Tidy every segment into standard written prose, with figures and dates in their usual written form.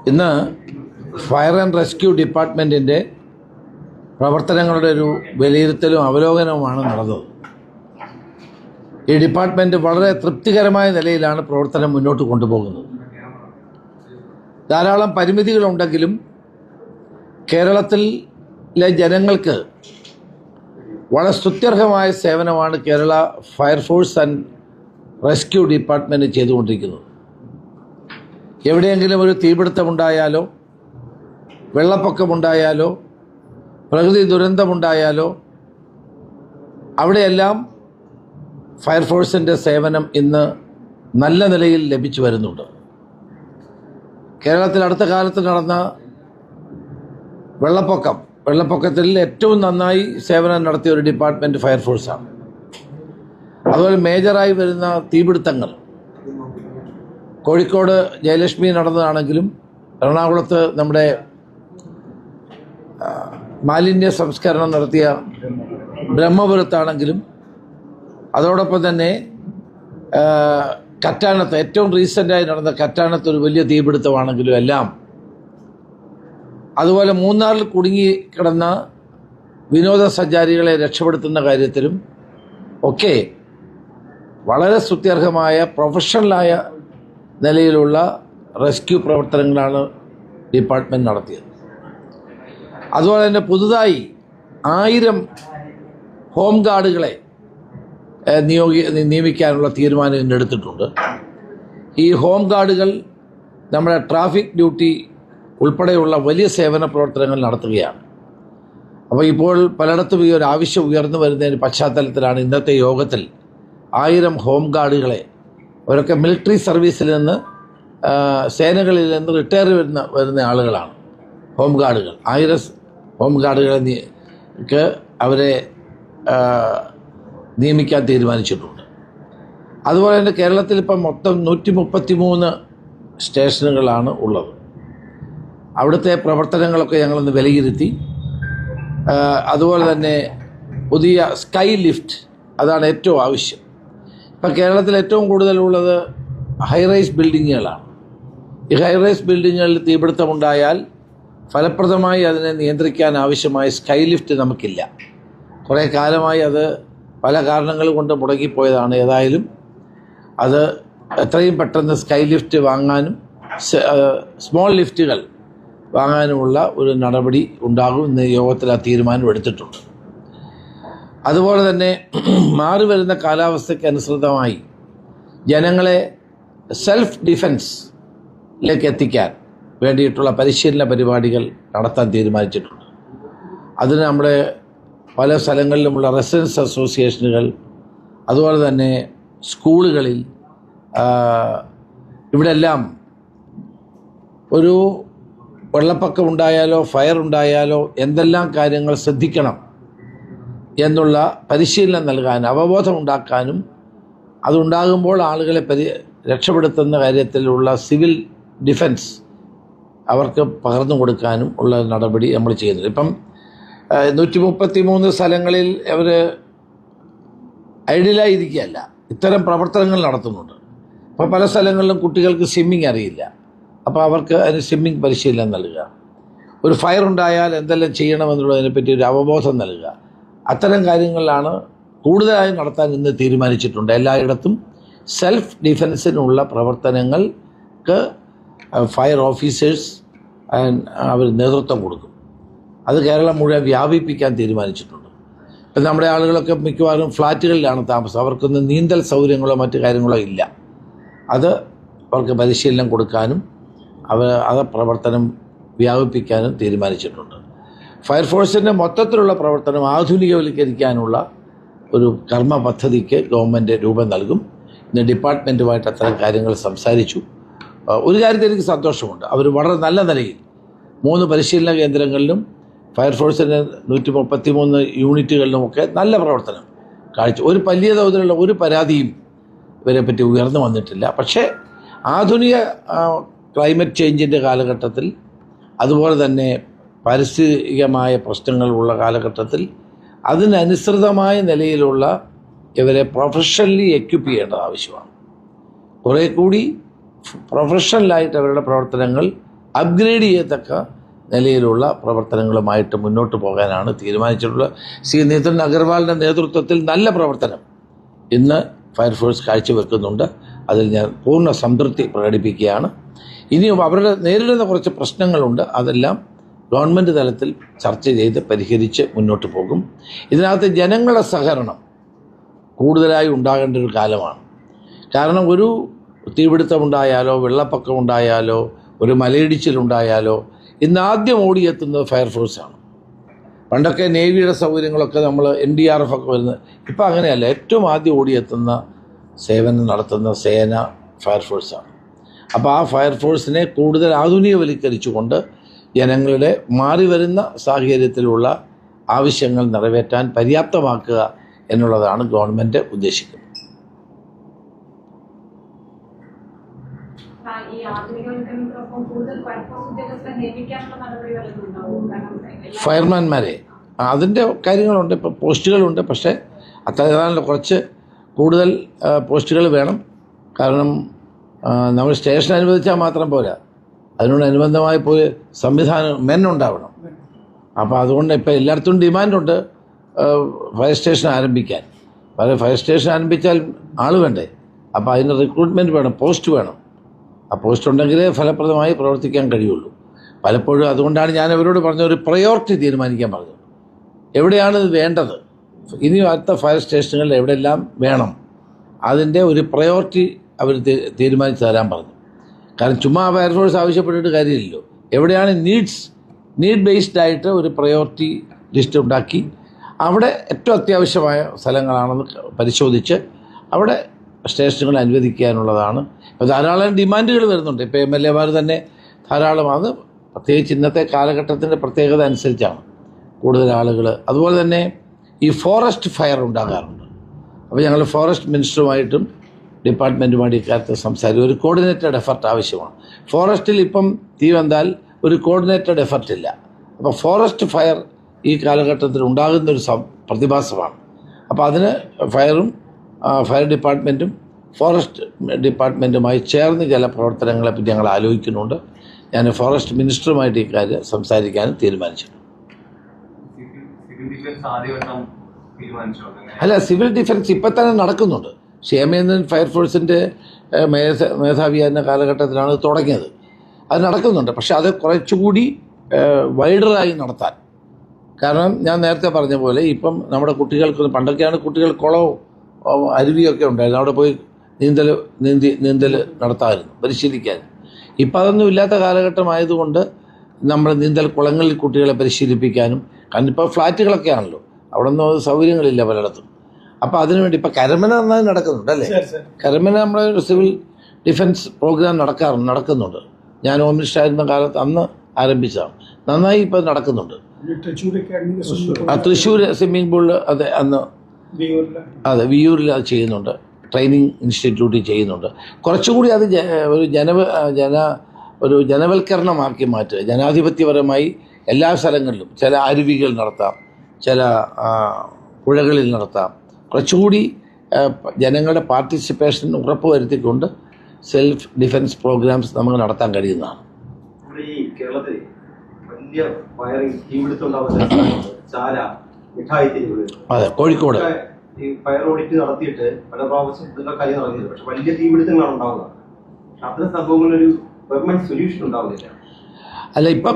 ഇന്ന് fire and rescue ഡിപ്പാർട്ട്മെൻറ്റിൻ്റെ പ്രവർത്തനങ്ങളുടെ ഒരു വിലയിരുത്തലും അവലോകനവുമാണ് നടന്നത്. ഈ ഡിപ്പാർട്ട്മെൻറ്റ് വളരെ തൃപ്തികരമായ നിലയിലാണ് പ്രവർത്തനം മുന്നോട്ട് കൊണ്ടുപോകുന്നത്. ധാരാളം പരിമിതികളുണ്ടെങ്കിലും കേരളത്തിലെ ജനങ്ങൾക്ക് വളരെ സ്തുത്യർഹമായ സേവനമാണ് Kerala fire force and rescue department ചെയ്തുകൊണ്ടിരിക്കുന്നത്. എവിടെയെങ്കിലും ഒരു തീപിടുത്തമുണ്ടായാലോ, വെള്ളപ്പൊക്കമുണ്ടായാലോ, പ്രകൃതി ദുരന്തമുണ്ടായാലോ അവിടെയെല്ലാം ഫയർഫോഴ്സിൻ്റെ സേവനം ഇന്ന് നല്ല നിലയിൽ ലഭിച്ചു വരുന്നുണ്ട്. കേരളത്തിൽ അടുത്ത കാലത്ത് നടന്ന വെള്ളപ്പൊക്കത്തിൽ ഏറ്റവും നന്നായി സേവനം നടത്തിയ ഒരു ഡിപ്പാർട്ട്മെൻറ്റ് ഫയർഫോഴ്സാണ്. അതുപോലെ മേജറായി വരുന്ന തീപിടുത്തങ്ങൾ കോഴിക്കോട് ജയലക്ഷ്മി നടന്നതാണെങ്കിലും, എറണാകുളത്ത് നമ്മുടെ മാലിന്യ സംസ്കരണം നടത്തിയ ബ്രഹ്മപുരത്താണെങ്കിലും, അതോടൊപ്പം തന്നെ കറ്റാനത്ത് ഏറ്റവും റീസെൻ്റായി നടന്ന കറ്റാനത്ത് ഒരു വലിയ തീപിടുത്തമാണെങ്കിലും എല്ലാം, അതുപോലെ മൂന്നാറിൽ കുടുങ്ങിക്കിടന്ന വിനോദസഞ്ചാരികളെ രക്ഷപ്പെടുത്തുന്ന കാര്യത്തിലും ഒക്കെ വളരെ സ്തുത്യർഹമായ പ്രൊഫഷണലായ നിലയിലുള്ള റെസ്ക്യൂ പ്രവർത്തനങ്ങളാണ് ഡിപ്പാർട്ട്മെൻറ്റ് നടത്തിയത്. അതുപോലെ തന്നെ പുതുതായി 1000 ഹോം ഗാർഡുകളെ നിയമിക്കാനുള്ള തീരുമാനം ഇന്ന് എടുത്തിട്ടുണ്ട്. ഈ ഹോം ഗാർഡുകൾ നമ്മുടെ ട്രാഫിക് ഡ്യൂട്ടി ഉൾപ്പെടെയുള്ള വലിയ സേവന പ്രവർത്തനങ്ങൾ നടത്തുകയാണ്. അപ്പോൾ ഇപ്പോൾ പലയിടത്തും ഈ ഒരു ആവശ്യം ഉയർന്നു വരുന്നതിന് പശ്ചാത്തലത്തിലാണ് ഇന്നത്തെ യോഗത്തിൽ 1000 ഹോം ഗാർഡുകളെ, അവരൊക്കെ മിലിറ്ററി സർവീസിൽ നിന്ന്, സേനകളിൽ നിന്ന് റിട്ടയർ വരുന്ന ആളുകളാണ് ഹോം ഗാർഡുകൾ. 1000 ഹോം ഗാർഡുകളെ അവരെ നിയമിക്കാൻ തീരുമാനിച്ചിട്ടുണ്ട്. അതുപോലെ തന്നെ കേരളത്തിൽ ഇപ്പം മൊത്തം 133 സ്റ്റേഷനുകളാണ് ഉള്ളത്. അവിടുത്തെ പ്രവർത്തനങ്ങളൊക്കെ ഞങ്ങളൊന്ന് വിലയിരുത്തി. അതുപോലെ തന്നെ പുതിയ സ്കൈ ലിഫ്റ്റ്, അതാണ് ഏറ്റവും ആവശ്യം. ഇപ്പം കേരളത്തിൽ ഏറ്റവും കൂടുതലുള്ളത് ഹൈറൈസ് ബിൽഡിങ്ങുകളാണ്. ഈ ഹൈറൈസ് ബിൽഡിങ്ങുകളിൽ തീപിടുത്തമുണ്ടായാൽ ഫലപ്രദമായി അതിനെ നിയന്ത്രിക്കാൻ ആവശ്യമായ സ്കൈ ലിഫ്റ്റ് നമുക്കില്ല. കുറേ കാലമായി അത് പല കാരണങ്ങൾ കൊണ്ട് മുടങ്ങിപ്പോയതാണ്. ഏതായാലും അത് എത്രയും പെട്ടെന്ന് സ്കൈ ലിഫ്റ്റ് വാങ്ങാനും സ്മോൾ ലിഫ്റ്റുകൾ വാങ്ങാനുമുള്ള ഒരു നടപടി ഉണ്ടാകും. ഇന്ന് യോഗത്തിൽ ആ തീരുമാനം എടുത്തിട്ടുണ്ട്. അതുപോലെ തന്നെ മാറി വരുന്ന കാലാവസ്ഥയ്ക്ക് അനുസൃതമായി ജനങ്ങളെ സെൽഫ് ഡിഫെൻസിലേക്ക് എത്തിക്കാൻ വേണ്ടിയിട്ടുള്ള പരിശീലന പരിപാടികൾ നടത്താൻ തീരുമാനിച്ചിട്ടുണ്ട്. അതിന് നമ്മുടെ പല സ്ഥലങ്ങളിലുമുള്ള റെസിഡൻസ് അസോസിയേഷനുകൾ, അതുപോലെ തന്നെ സ്കൂളുകളിൽ, ഇവിടെല്ലാം ഒരു വെള്ളപ്പൊക്കം ഉണ്ടായാലോ ഫയർ ഉണ്ടായാലോ എന്തെല്ലാം കാര്യങ്ങൾ ശ്രദ്ധിക്കണം എന്നുള്ള പരിശീലനം നൽകാനും അവബോധം ഉണ്ടാക്കാനും, അതുണ്ടാകുമ്പോൾ ആളുകളെ രക്ഷപ്പെടുത്തുന്ന കാര്യത്തിലുള്ള സിവിൽ ഡിഫൻസ് അവർക്ക് പകർന്നു കൊടുക്കാനും ഉള്ള നടപടി നമ്മൾ ചെയ്യുന്നത്. ഇപ്പം 133 സ്ഥലങ്ങളിൽ അവർ ഐഡിയലായിരിക്കുകയല്ല, ഇത്തരം പ്രവർത്തനങ്ങൾ നടത്തുന്നുണ്ട്. അപ്പോൾ പല സ്ഥലങ്ങളിലും കുട്ടികൾക്ക് സ്വിമ്മിങ് അറിയില്ല. അപ്പോൾ അവർക്ക് അതിന് സ്വിമ്മിങ് പരിശീലനം നൽകുക, ഒരു ഫയർ ഉണ്ടായാൽ എന്തെല്ലാം ചെയ്യണമെന്നുള്ളതിനെപ്പറ്റി ഒരു അവബോധം നൽകുക, അത്തരം കാര്യങ്ങളിലാണ് കൂടുതലായി നടത്താൻ ഇന്ന് തീരുമാനിച്ചിട്ടുണ്ട്. എല്ലായിടത്തും സെൽഫ് ഡിഫെൻസിനുള്ള പ്രവർത്തനങ്ങൾക്ക് ഫയർ ഓഫീസേഴ്സ് അവർ നേതൃത്വം കൊടുക്കും. അത് കേരളം മുഴുവൻ വ്യാപിപ്പിക്കാൻ തീരുമാനിച്ചിട്ടുണ്ട്. ഇപ്പം നമ്മുടെ ആളുകളൊക്കെ മിക്കവാറും ഫ്ലാറ്റുകളിലാണ് താമസം. അവർക്കൊന്നും നീന്തൽ സൗകര്യങ്ങളോ മറ്റു കാര്യങ്ങളോ ഇല്ല. അത് അവർക്ക് പരിശീലനം കൊടുക്കാനും അത് പ്രവർത്തനം വ്യാപിപ്പിക്കാനും തീരുമാനിച്ചിട്ടുണ്ട്. ഫയർഫോഴ്സിൻ്റെ മൊത്തത്തിലുള്ള പ്രവർത്തനം ആധുനികവൽക്കരിക്കാനുള്ള ഒരു കർമ്മ പദ്ധതിക്ക് ഗവൺമെൻറ് രൂപം നൽകും. ഇന്ന് ഡിപ്പാർട്ട്മെൻറ്റുമായിട്ട് അത്തരം കാര്യങ്ങൾ സംസാരിച്ചു. ഒരു കാര്യത്തിൽ എനിക്ക് സന്തോഷമുണ്ട്. അവർ വളരെ നല്ല നിലയിൽ 3 പരിശീലന കേന്ദ്രങ്ങളിലും ഫയർഫോഴ്സിൻ്റെ 133 യൂണിറ്റുകളിലുമൊക്കെ നല്ല പ്രവർത്തനം ഒരു വലിയ തോതിലുള്ള ഒരു പരാതിയും ഇവരെപ്പറ്റി ഉയർന്നു വന്നിട്ടില്ല. പക്ഷേ ആധുനിക ക്ലൈമറ്റ് ചേഞ്ചിൻ്റെ കാലഘട്ടത്തിൽ, അതുപോലെ തന്നെ പാരിസ്ഥിതികമായ പ്രശ്നങ്ങളുള്ള കാലഘട്ടത്തിൽ അതിനനുസൃതമായ നിലയിലുള്ള ഇവരെ പ്രൊഫഷണലി എക്യുപ്പ് ചെയ്യേണ്ടത് ആവശ്യമാണ്. കുറേ കൂടി പ്രൊഫഷണലായിട്ട് അവരുടെ പ്രവർത്തനങ്ങൾ അപ്ഗ്രേഡ് ചെയ്യത്തക്ക നിലയിലുള്ള പ്രവർത്തനങ്ങളുമായിട്ട് മുന്നോട്ട് പോകാനാണ് തീരുമാനിച്ചിട്ടുള്ളത്. ശ്രീ നിതിൻ അഗർവാളിൻ്റെ നേതൃത്വത്തിൽ നല്ല പ്രവർത്തനം ഇന്ന് ഫയർഫോഴ്സ് കാഴ്ചവെക്കുന്നുണ്ട്. അതിൽ ഞാൻ പൂർണ്ണ സംതൃപ്തി പ്രകടിപ്പിക്കുകയാണ്. ഇനിയും അവരുടെ നേരിടുന്ന കുറച്ച് പ്രശ്നങ്ങളുണ്ട്, അതെല്ലാം ഗവൺമെൻറ് തലത്തിൽ ചർച്ച ചെയ്ത് പരിഹരിച്ച് മുന്നോട്ട് പോകും. ഇതിനകത്ത് ജനങ്ങളുടെ സഹകരണം കൂടുതലായി ഉണ്ടാകേണ്ട ഒരു കാലമാണ്. കാരണം ഒരു തീപിടുത്തമുണ്ടായാലോ വെള്ളപ്പൊക്കമുണ്ടായാലോ ഒരു മലയിടിച്ചിലുണ്ടായാലോ ഇന്നാദ്യം ഓടിയെത്തുന്നത് ഫയർഫോഴ്സാണ്. പണ്ടൊക്കെ നേവിയുടെ സൗകര്യങ്ങളൊക്കെ നമ്മൾ NDRF ഒക്കെ വരുന്നത്, ഇപ്പം അങ്ങനെയല്ല. ഏറ്റവും ആദ്യം ഓടിയെത്തുന്ന സേവനം നടത്തുന്ന സേന ഫയർഫോഴ്സാണ്. അപ്പോൾ ആ ഫയർഫോഴ്സിനെ കൂടുതൽ ആധുനികവൽക്കരിച്ചുകൊണ്ട് ജനങ്ങളുടെ മാറി വരുന്ന സാഹചര്യത്തിലുള്ള ആവശ്യങ്ങൾ നിറവേറ്റാൻ പര്യാപ്തമാക്കുക എന്നുള്ളതാണ് ഗവൺമെൻറ് ഉദ്ദേശിക്കുന്നത്. ഫയർമാൻമാരെ അതിൻ്റെ കാര്യങ്ങളുണ്ട്, ഇപ്പോൾ പോസ്റ്റുകളുണ്ട്. പക്ഷേ അത്ര കുറച്ച് കൂടുതൽ പോസ്റ്റുകൾ വേണം. കാരണം നമ്മൾ സ്റ്റേഷൻ അനുവദിച്ചാൽ മാത്രം പോരാ, അതിനോടനുബന്ധമായി പോയി സംവിധാനം ഉണ്ടാവണം. അപ്പോൾ അതുകൊണ്ട് ഇപ്പോൾ എല്ലായിടത്തും ഡിമാൻഡുണ്ട് ഫയർ സ്റ്റേഷൻ ആരംഭിക്കാൻ. ഫയർ സ്റ്റേഷൻ ആരംഭിച്ചാൽ ആൾ വേണ്ടേ? അപ്പോൾ അതിന് റിക്രൂട്ട്മെൻറ്റ് വേണം, പോസ്റ്റ് വേണം. ആ പോസ്റ്റ് ഉണ്ടെങ്കിലേ ഫലപ്രദമായി പ്രവർത്തിക്കാൻ കഴിയുള്ളൂ. പലപ്പോഴും അതുകൊണ്ടാണ് ഞാൻ അവരോട് പറഞ്ഞ ഒരു പ്രയോറിറ്റി തീരുമാനിക്കാൻ പറഞ്ഞത്. എവിടെയാണ് ഇത് വേണ്ടത്, ഇനി അടുത്ത ഫയർ സ്റ്റേഷനുകളിൽ എവിടെയെല്ലാം വേണം, അതിൻ്റെ ഒരു പ്രയോറിറ്റി അവർ തീരുമാനിച്ച് തരാൻ പറഞ്ഞു. കാരണം ചുമ്മാ ഫയർഫോഴ്സ് ആവശ്യപ്പെട്ടിട്ട് കാര്യമില്ലല്ലോ. എവിടെയാണ് നീഡ് ബേസ്ഡ് ആയിട്ട് ഒരു പ്രയോറിറ്റി ലിസ്റ്റ് ഉണ്ടാക്കി അവിടെ ഏറ്റവും അത്യാവശ്യമായ സ്ഥലങ്ങളാണെന്ന് പരിശോധിച്ച് അവിടെ സ്റ്റേഷനുകൾ അനുവദിക്കാനുള്ളതാണ്. ഇപ്പോൾ ധാരാളം ഡിമാൻഡുകൾ വരുന്നുണ്ട്. ഇപ്പോൾ MLA തന്നെ ധാരാളം, അത് പ്രത്യേകിച്ച് ഇന്നത്തെ കാലഘട്ടത്തിൻ്റെ പ്രത്യേകത അനുസരിച്ചാണ് കൂടുതൽ ആളുകൾ. അതുപോലെ തന്നെ ഈ ഫോറസ്റ്റ് ഫയർ ഉണ്ടാകാറുണ്ട്. അപ്പോൾ ഞങ്ങൾ ഫോറസ്റ്റ് മിനിസ്റ്ററുമായിട്ടും ഡിപ്പാർട്ട്മെൻറ്റുമായിട്ട് ഇക്കാര്യത്തിൽ സംസാരിക്കും. ഒരു കോർഡിനേറ്റഡ് എഫർട്ട് ആവശ്യമാണ്. ഫോറസ്റ്റിൽ ഇപ്പം തീ വന്നാൽ ഒരു കോർഡിനേറ്റഡ് എഫർട്ടില്ല. അപ്പോൾ ഫോറസ്റ്റ് ഫയർ ഈ കാലഘട്ടത്തിൽ ഉണ്ടാകുന്നൊരു പ്രതിഭാസമാണ്. അപ്പോൾ അതിന് ഫയർ ഡിപ്പാർട്ട്മെൻറ്റും ഫോറസ്റ്റ് ഡിപ്പാർട്ട്മെൻറ്റുമായി ചേർന്ന് ചില പ്രവർത്തനങ്ങളെപ്പറ്റി ഞങ്ങൾ ആലോചിക്കുന്നുണ്ട്. ഞാൻ ഫോറസ്റ്റ് മിനിസ്റ്ററുമായിട്ട് ഇക്കാര്യം സംസാരിക്കാനും തീരുമാനിച്ചിട്ടുണ്ട്. അല്ല, സിവിൽ ഡിഫൻസ് ഇപ്പം തന്നെ നടക്കുന്നുണ്ട്. ക്ഷേമേന്ദ്രൻ ഫയർഫോഴ്സിൻ്റെ മേധാവിയായിരുന്ന കാലഘട്ടത്തിലാണ് തുടങ്ങിയത്. അത് നടക്കുന്നുണ്ട്. പക്ഷെ അത് കുറച്ചുകൂടി വൈഡറായി നടത്താൻ. കാരണം ഞാൻ നേരത്തെ പറഞ്ഞ പോലെ ഇപ്പം നമ്മുടെ കുട്ടികൾക്ക്, പണ്ടൊക്കെയാണ് കുട്ടികൾ കുളവും അരുവിയൊക്കെ ഉണ്ടായിരുന്നു, അവിടെ പോയി നീന്തൽ നടത്താമായിരുന്നു, പരിശീലിക്കാൻ. ഇപ്പം അതൊന്നും ഇല്ലാത്ത കാലഘട്ടമായതുകൊണ്ട് നമ്മൾ നീന്തൽ കുളങ്ങളിൽ കുട്ടികളെ പരിശീലിപ്പിക്കാനും, കാരണം ഇപ്പോൾ ഫ്ലാറ്റുകളൊക്കെ ആണല്ലോ, അവിടെ ഒന്നും സൗകര്യങ്ങളില്ല പലയിടത്തും. അപ്പോൾ അതിനുവേണ്ടി ഇപ്പോൾ കരമന നന്നായി നടക്കുന്നുണ്ട് അല്ലേ? കരമന നമ്മുടെ ഒരു സിവിൽ ഡിഫൻസ് പ്രോഗ്രാം നടക്കുന്നുണ്ട്. ഞാൻ ഹോം മിനിസ്റ്റർ ആയിരുന്ന കാലത്ത് അന്ന് ആരംഭിച്ചതാണ്. നന്നായി ഇപ്പോൾ നടക്കുന്നുണ്ട്. തൃശ്ശൂർ സ്വിമ്മിംഗ് പൂളിൽ അതെ വിയൂരിൽ അത് ചെയ്യുന്നുണ്ട്. ട്രെയിനിങ് ഇൻസ്റ്റിറ്റ്യൂട്ടിൽ ചെയ്യുന്നുണ്ട്. കുറച്ചുകൂടി അത് ഒരു ജനവൽക്കരണമാക്കി മാറ്റുക. ജനാധിപത്യപരമായി എല്ലാ സ്ഥലങ്ങളിലും ചില അരുവികൾ നടത്താം, ചില പുഴകളിൽ നടത്താം. കുറച്ചുകൂടി ജനങ്ങളുടെ പാർട്ടിസിപ്പേഷൻ ഉറപ്പുവരുത്തിക്കൊണ്ട് സെൽഫ് ഡിഫൻസ് പ്രോഗ്രാംസ് നമുക്ക് നടത്താൻ കഴിയുന്നതാണ്. ഈ കേരളത്തിൽ വലിയ അതെ, കോഴിക്കോട് ഈ ഫയർ ഓഡിറ്റ് നടത്തിയിട്ട് പല പ്രാവശ്യം ഇതിന്റെ കാര്യം നടന്നില്ല. പക്ഷെ വലിയ തീപിടുത്തങ്ങളാണ് ഉണ്ടാവുക. അത്തരം സംഭവങ്ങളൊരു പെർമനന്റ് സൊല്യൂഷൻ ഉണ്ടാവുന്നില്ല. അല്ല, ഇപ്പം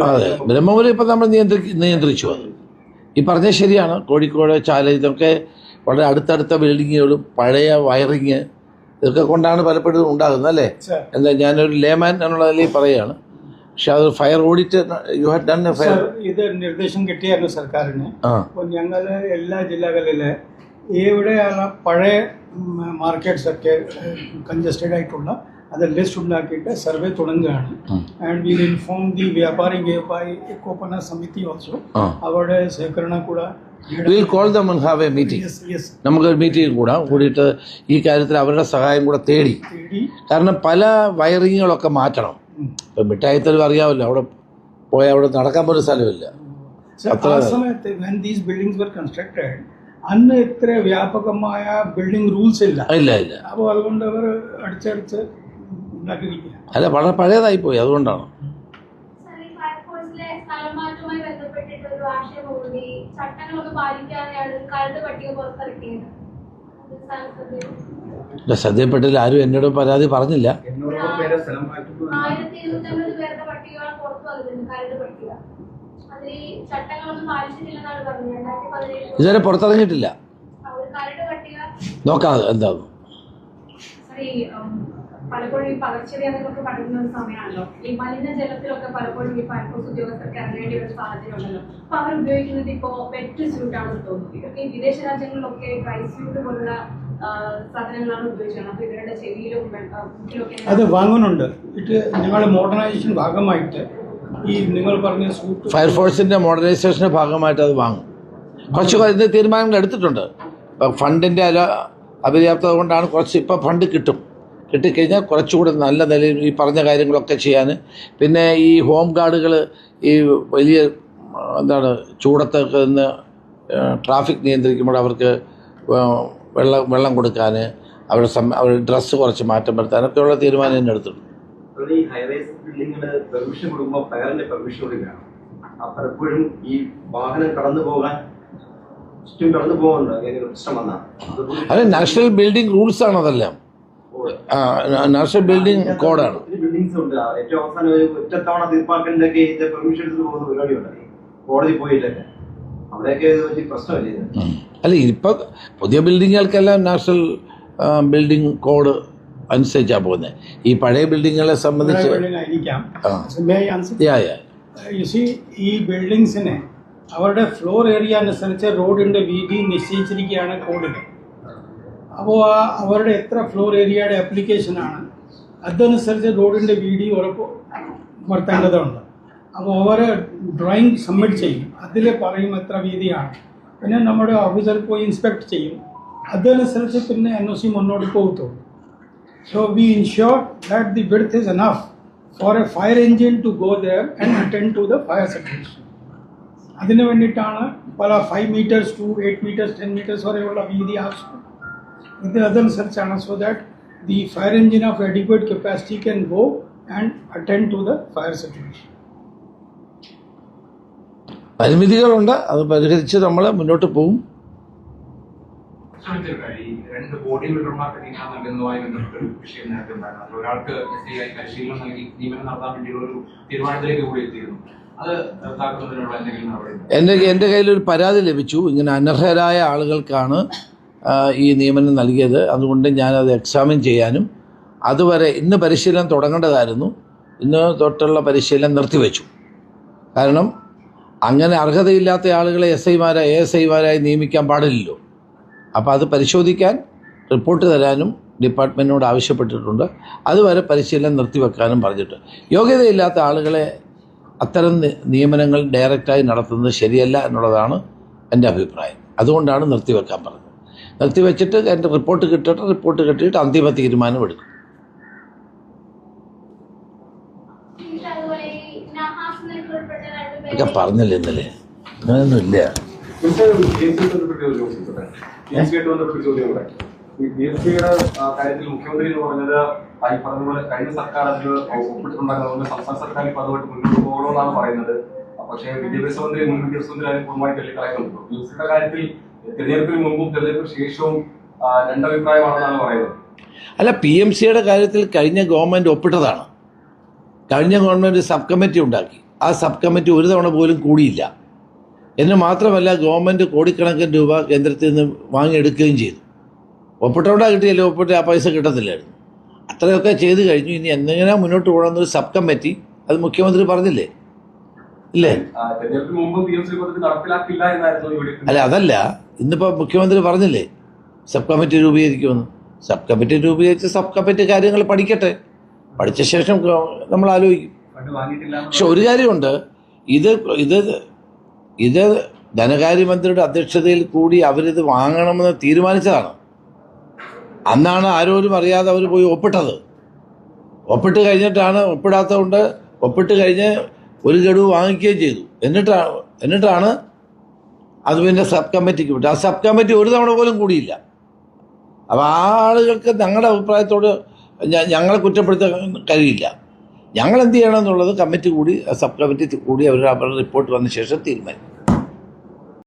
അതെ, ബ്രഹ്മപുരം ഇപ്പം നമ്മൾ നിയന്ത്രിച്ചു. അത് ഈ പറഞ്ഞത് ശരിയാണ്. കോഴിക്കോട്, ചാല, ഇതൊക്കെ വളരെ അടുത്തടുത്ത ബിൽഡിങ്ങുകളും പഴയ വയറിങ് ഇതൊക്കെ കൊണ്ടാണ് പലപ്പോഴും ഉണ്ടാകുന്നത് അല്ലേ? എന്താ, ഞാനൊരു ലേമാൻ എന്നുള്ള നിലയിൽ പറയുകയാണ്. പക്ഷെ അത് fire audit you have done A fire. ഇത് നിർദ്ദേശം കിട്ടിയായിരുന്നു സർക്കാരിന്. അപ്പോൾ ഞങ്ങൾ എല്ലാ ജില്ലകളിലെ എവിടെയാണ് പഴയ മാർക്കറ്റ്സ് ഒക്കെ കൺജസ്റ്റഡ് ആയിട്ടുള്ള അത് ലിസ്റ്റ് ഉണ്ടാക്കിയിട്ട് സർവേ തുടങ്ങുകയാണ്. ആൻഡ് വിൽ ഇൻഫോം ദി വ്യാപാരി ഏകോപന സമിതി ഓൾസോ. അവിടെ സഹകരണ കൂടെ will call them and have A meeting. നമുക്കൊരു മീറ്റിംഗ് കൂടിയിട്ട് ഈ കാര്യത്തിൽ അവരുടെ സഹായം കൂടെ തേടി. കാരണം പല വയറിങ്ങുകളൊക്കെ മാറ്റണം. ഇപ്പം മിഠായിത്തെരുവ് അറിയാമല്ലോ, അവിടെ പോയാൽ അവിടെ നടക്കാൻ പോലും സ്ഥലമില്ല. അന്ന് ഇത്ര വ്യാപകമായ ബിൽഡിംഗ് റൂൾസ് ഇല്ല. ഇല്ല. അപ്പോൾ അതുകൊണ്ട് അവർ അടിച്ചടിച്ച് ഉണ്ടാക്കിയിരിക്കുക. അല്ല വളരെ പഴയതായിപ്പോയി, അതുകൊണ്ടാണ്. ശ്രദ്ധയിൽപ്പെട്ടില്ല, ആരും എന്നോട് പരാതി പറഞ്ഞില്ല. ഇതുവരെ പുറത്തിറങ്ങിയിട്ടില്ല, നോക്കാം എന്താന്ന്. പലപ്പോഴും ഈ പകർച്ചവ്യാധികളൊക്കെ പടരുന്ന ഒരു സമയമാണല്ലോ. ഈ മലിനജലത്തിലൊക്കെ പലപ്പോഴും ഈ ഫയർഫോഴ്സ് ഉദ്യോഗസ്ഥർക്ക് ഇറങ്ങേണ്ടി ഒരു സാഹചര്യം ഉണ്ടല്ലോ. അപ്പൊ അവർ ഉപയോഗിക്കുന്നത് ഇപ്പോ വെറ്റ് സ്യൂട്ടാണെന്ന് തോന്നുന്നു. ഇതൊക്കെ ഈ വിദേശ രാജ്യങ്ങളിലൊക്കെ ഡ്രൈ സ്യൂട്ട് പോലുള്ള സാധനങ്ങളാണ് ഉപയോഗിക്കുന്നത്. അപ്പൊ ഇവരുടെ ചെവിയിലും മുക്കിലൊക്കെ അത് വാങ്ങുന്നുണ്ട്. ഇത് നിങ്ങളുടെ മോഡേണൈസേഷൻ ഭാഗമായിട്ട് ഈ നിങ്ങൾ പറഞ്ഞ സ്യൂട്ട് ഫയർഫോഴ്സിന്റെ മോഡേണൈസേഷന്റെ ഭാഗമായിട്ട് അത് വാങ്ങും. കുറച്ച് ഇതിന്റെ തീരുമാനങ്ങൾ എടുത്തിട്ടുണ്ട്. ഫണ്ടിന്റെ അപര്യാപ്തത കൊണ്ടാണ് കുറച്ച്, ഇപ്പം ഫണ്ട് കിട്ടിക്കഴിഞ്ഞാൽ കുറച്ചുകൂടി നല്ല നിലയിൽ ഈ പറഞ്ഞ കാര്യങ്ങളൊക്കെ ചെയ്യാൻ. പിന്നെ ഈ ഹോം ഗാർഡുകൾ ഈ വലിയ ചൂടത്തൊക്കെ നിന്ന് ട്രാഫിക് നിയന്ത്രിക്കുമ്പോൾ അവർക്ക് വെള്ളം കൊടുക്കാൻ, അവരുടെ ഡ്രസ്സ് കുറച്ച് മാറ്റം വരുത്താനൊക്കെയുള്ള തീരുമാനം തന്നെ എടുത്തിട്ടുണ്ട്. ഈ ഹൈറൈസ് ബിൽഡിങ്ങിന് പെർമിഷൻ കൊടുക്കുമ്പോൾ ഫയറിന്റെ പെർമിഷൻ കൂടി വേണം. പലപ്പോഴും ഈ വാഹനം കടന്നു പോകാൻ കടന്നു പോകുന്നുണ്ട് പ്രശ്നം വന്നാൽ അത് നാഷണൽ ബിൽഡിംഗ് റൂൾസ് ആണ്, അതെല്ലാം നാഷണൽ ബിൽഡിംഗ് കോഡാണ്. ബിൽഡിങ്സ് ഉണ്ട്. ഏറ്റവും അവസാനം ഒരു ഒറ്റത്തവണ തീർപ്പാക്കലിനൊക്കെ ഇതിന്റെ പെർമിഷൻ എടുത്ത് പോകുന്ന പരിപാടിയുണ്ട്. കോടതി പോയിട്ടൊക്കെ അവിടെയൊക്കെ വലിയ പ്രശ്നമല്ലേ ഇത്? അല്ല, ഇപ്പം പുതിയ ബിൽഡിങ്ങുകൾക്കെല്ലാം നാഷണൽ ബിൽഡിംഗ് കോഡ് അനുസരിച്ചാണ് പോകുന്നത്. ഈ പഴയ ബിൽഡിങ്ങുകളെ സംബന്ധിച്ച് ഈ ബിൽഡിങ്സിനെ അവരുടെ ഫ്ലോർ ഏരിയ അനുസരിച്ച് റോഡിന്റെ വീതി നിശ്ചയിച്ചിരിക്കുകയാണ് കോഡിൽ. അപ്പോൾ അവരുടെ എത്ര ഫ്ലോർ ഏരിയയുടെ ആപ്ലിക്കേഷനാണ് അതനുസരിച്ച് റോഡിൻ്റെ വീതി ഉറപ്പ് വരുത്തേണ്ടതുണ്ട്. അപ്പോൾ അവർ ഡ്രോയിങ് സബ്മിറ്റ് ചെയ്യും, അതിൽ പറയും എത്ര വീതിയാണ്. പിന്നെ നമ്മുടെ ഓഫീസർ പോയി ഇൻസ്പെക്ട് ചെയ്യും, അതനുസരിച്ച് പിന്നെ NOC മുന്നോട്ട് പോകത്തുള്ളൂ. So we ensure that the width is enough for a fire engine to go there and attend to the fire situation. അതിന് വേണ്ടിയിട്ടാണ് പല 5 meters to 8 meters 10 meters വരെയുള്ള വീതി ആവശ്യം. ഇത് അതനുസരിച്ചാണ്, so that the fire engine off adequate capacity can go and attend to the fire situation. പരിമിതികളുണ്ട്, അത് പരിഹരിച്ച് നമ്മൾ മുന്നോട്ട് പോകും. ഈ 2 ബോഡി ബിൽഡർമാർക്ക് നിയമനം നൽകുന്നതുമായി ബന്ധപ്പെട്ട വിഷയം നേരത്തെ ഉണ്ടായിരുന്നു. ഒരാൾക്ക് SI പരിശീലനം നൽകി നിയമനം നടത്താൻ വേണ്ടിയുള്ള ഒരു തീരുമാനത്തിലേക്ക് കൂടി എത്തിയിരുന്നു. അത് റദ്ദാക്കുന്നതിനുള്ള എന്തെങ്കിലും നടപടി? എൻ്റെ കയ്യിലൊരു പരാതി ലഭിച്ചു. ഇങ്ങനെ അനർഹരായ ആളുകൾക്കാണ് ഈ നിയമനം നൽകിയത്. അതുകൊണ്ട് ഞാനത് എക്സാമിൻ ചെയ്യാനും, അതുവരെ ഇന്ന് പരിശീലനം തുടങ്ങേണ്ടതായിരുന്നു, ഇന്ന് തൊട്ടുള്ള പരിശീലനം നിർത്തിവെച്ചു. കാരണം അങ്ങനെ അർഹതയില്ലാത്ത ആളുകളെ ASIമാരായി നിയമിക്കാൻ പാടില്ലല്ലോ. അപ്പോൾ അത് പരിശോധിക്കാൻ റിപ്പോർട്ട് തരാനും ഡിപ്പാർട്ട്മെൻറ്റിനോട് ആവശ്യപ്പെട്ടിട്ടുണ്ട്. അതുവരെ പരിശീലനം നിർത്തിവെക്കാനും പറഞ്ഞിട്ടുണ്ട്. യോഗ്യതയില്ലാത്ത ആളുകളെ അത്തരം നിയമനങ്ങൾ ഡയറക്റ്റായി നടത്തുന്നത് ശരിയല്ല എന്നുള്ളതാണ് എൻ്റെ അഭിപ്രായം. അതുകൊണ്ടാണ് നിർത്തിവെക്കാൻ പറഞ്ഞത്. നിർത്തിവെച്ചിട്ട് എൻ്റെ റിപ്പോർട്ട് കിട്ടിയിട്ട് അന്തിമ തീരുമാനം എടുക്കും. ഒക്കെ പറഞ്ഞില്ല ഇന്നലെ, അങ്ങനെയൊന്നും ഇല്ല. കാര്യത്തിൽ മുഖ്യമന്ത്രി എന്ന് പറഞ്ഞത് പറഞ്ഞതുപോലെ കഴിഞ്ഞ സർക്കാർ അതിൽ ഒപ്പിട്ടിട്ടുണ്ടാകുന്നത് സംസ്ഥാന സർക്കാർ ഇപ്പൊ അതുമായിട്ട് മുന്നോട്ട് പോകണമെന്നാണ് പറയുന്നത്. പക്ഷേ വിദ്യാഭ്യാസ മന്ത്രി മുൻ വിദ്യാഭ്യാസ മന്ത്രി അതിന് പൂർണ്ണമായി തള്ളിക്കളയുന്നുണ്ട്. മ്യൂസിയുടെ കാര്യത്തിൽ തെരഞ്ഞെടുപ്പിന് മുമ്പും തെരഞ്ഞെടുപ്പിന് ശേഷവും രണ്ടഭിപ്രായമാണെന്നാണ് പറയുന്നത്. അല്ല, PMCയുടെ കാര്യത്തിൽ കഴിഞ്ഞ ഗവൺമെൻറ് ഒപ്പിട്ടതാണ്. കഴിഞ്ഞ ഗവൺമെൻറ് സബ് കമ്മിറ്റി ഉണ്ടാക്കി. ആ സബ് കമ്മിറ്റി ഒരു തവണ പോലും കൂടിയില്ല. എന്ന് മാത്രമല്ല, ഗവൺമെൻറ് കോടിക്കണക്കിന് രൂപ കേന്ദ്രത്തിൽ നിന്ന് വാങ്ങിയെടുക്കുകയും ചെയ്തു. ഒപ്പിട്ടോണ്ടാ കിട്ടിയല്ലോ, ഒപ്പിട്ട് ആ പൈസ കിട്ടത്തില്ലായിരുന്നു. അത്രയൊക്കെ ചെയ്ത് കഴിഞ്ഞു. ഇനി എങ്ങനെ മുന്നോട്ട് പോകണമെന്നൊരു സബ് കമ്മിറ്റി, അത് മുഖ്യമന്ത്രി പറഞ്ഞില്ലേ? ഇല്ലേ? അല്ല, അതല്ല, ഇന്നിപ്പോൾ മുഖ്യമന്ത്രി പറഞ്ഞില്ലേ സബ് കമ്മിറ്റി രൂപീകരിക്കുമെന്ന്. സബ് കമ്മിറ്റി രൂപീകരിച്ച് സബ് കമ്മിറ്റി കാര്യങ്ങൾ പഠിക്കട്ടെ, പഠിച്ച ശേഷം നമ്മൾ ആലോചിക്കും. പക്ഷെ ഒരു കാര്യമുണ്ട്, ഇത് ധനകാര്യമന്ത്രിയുടെ അധ്യക്ഷതയിൽ കൂടി അവരിത് വാങ്ങണമെന്ന് തീരുമാനിച്ചതാണ്. അന്നാണ് ആരോരും അറിയാതെ അവർ പോയി ഒപ്പിട്ടത്. ഒപ്പിട്ട് കഴിഞ്ഞിട്ടാണ്, ഒപ്പിടാത്തതുകൊണ്ട് ഒപ്പിട്ട് കഴിഞ്ഞ് ഒരു ഗഡു വാങ്ങിക്കുകയും ചെയ്തു. എന്നിട്ടാണ് അത് പിന്നെ സബ് കമ്മിറ്റിക്ക് വിട്ടു. ആ സബ് കമ്മിറ്റി ഒരു തവണ പോലും കൂടിയില്ല. അപ്പോൾ ആ ആളുകൾക്ക് ഞങ്ങളുടെ അഭിപ്രായത്തോട് ഞങ്ങളെ കുറ്റപ്പെടുത്താൻ കഴിയില്ല. ഞങ്ങൾ എന്ത് ചെയ്യണം എന്നുള്ളത് കമ്മിറ്റി കൂടി, സബ് കമ്മിറ്റി കൂടി അവരുടെ റിപ്പോർട്ട് വന്ന ശേഷം തീരുമാനിക്കും.